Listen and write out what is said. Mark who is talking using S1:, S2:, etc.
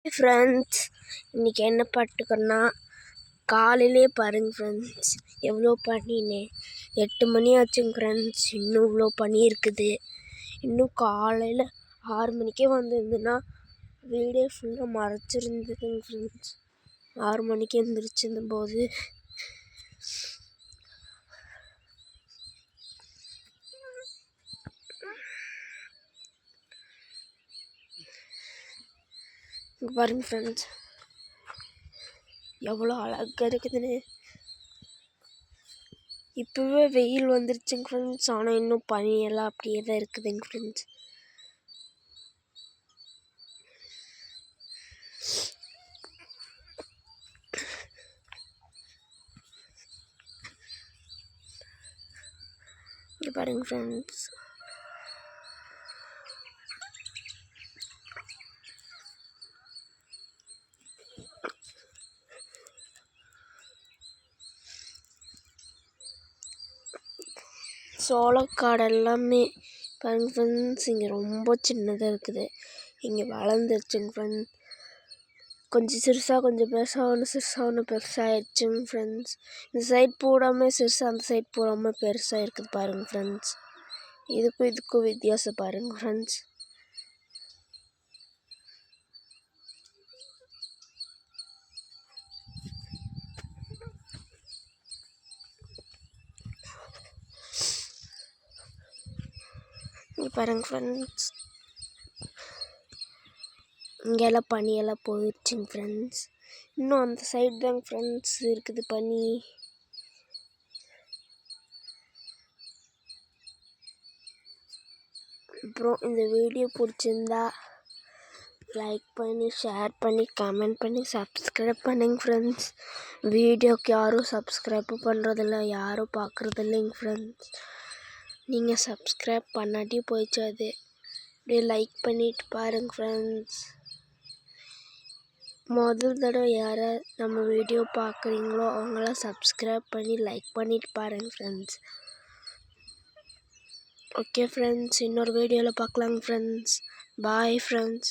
S1: Friends, இன்றைக்கி என்ன பாட்டுக்கன்னா காலையிலே பாருங்கள் ஃப்ரெண்ட்ஸ், எவ்வளோ பண்ணினே 8 மணி ஆச்சுங்க ஃப்ரெண்ட்ஸ். இன்னும் இவ்வளோ பனி இருக்குது. இன்னும் காலையில் 6 மணிக்கே வந்திருந்துன்னா வீடே ஃபுல்லாக மறைச்சிருந்ததுங்க ஃப்ரெண்ட்ஸ். 6 மணிக்கு எழுந்திரிச்சிருந்த போது இங்கே பாருங்கள் ஃப்ரெண்ட்ஸ், எவ்வளோ அழகாக இருக்குதுன்னு. இப்போவே வெயில் வந்துருச்சுங்க ஃப்ரெண்ட்ஸ், ஆனால் இன்னும் பனியெல்லாம் அப்படியே தான் இருக்குதுங்க ஃப்ரெண்ட்ஸ். இங்கே பாருங்கள் ஃப்ரெண்ட்ஸ், சோளக்காடு எல்லாமே பாருங்கள் ஃப்ரெண்ட்ஸ், இங்கே ரொம்ப சின்னதாக இருக்குது. இங்கே வளர்ந்துருச்சுங்க ஃப்ரெண்ட்ஸ். கொஞ்சம் சிறுசாக கொஞ்சம் பெருசாக ஒன்று சிறுசாக ஒன்று பெருசாகிடுச்சுங்க ஃப்ரெண்ட்ஸ். இந்த சைட் போடாமல் சிறுசாக, அந்த சைட் போடாமல் பெருசாக இருக்குது பாருங்கள் ஃப்ரெண்ட்ஸ். இதுக்கும் வித்தியாசம் பாருங்கள் ஃப்ரெண்ட்ஸ். பாருங்கள் ஃப்ரெண்ட்ஸ், இங்கெல்லாம் பனியெல்லாம் போயிடுச்சுங்க ஃப்ரெண்ட்ஸ். இன்னும் அந்த சைடு தாங்க ஃப்ரெண்ட்ஸ் இருக்குது பனி. அப்புறம் இந்த வீடியோ பிடிச்சிருந்தா லைக் பண்ணி, ஷேர் பண்ணி, கமெண்ட் பண்ணி, சப்ஸ்கிரைப் பண்ணுங்க ஃப்ரெண்ட்ஸ். வீடியோக்கு யாரும் சப்ஸ்கிரைப்பும் பண்ணுறதில்ல, யாரும் பார்க்குறதில்லைங்க ஃப்ரெண்ட்ஸ். நீங்கள் சப்ஸ்கிரைப் பண்ணாட்டி போயிடுச்சு. அது அப்படியே லைக் பண்ணிட்டு பாருங்கள் ஃப்ரெண்ட்ஸ். முதல் தடவை யாரை நம்ம வீடியோ பார்க்குறீங்களோ அவங்களாம் சப்ஸ்கிரைப் பண்ணி லைக் பண்ணிட்டு பாருங்கள் ஃப்ரெண்ட்ஸ். ஓகே ஃப்ரெண்ட்ஸ், இன்னொரு வீடியோவில் பார்க்கலாங்க ஃப்ரெண்ட்ஸ். Bye friends.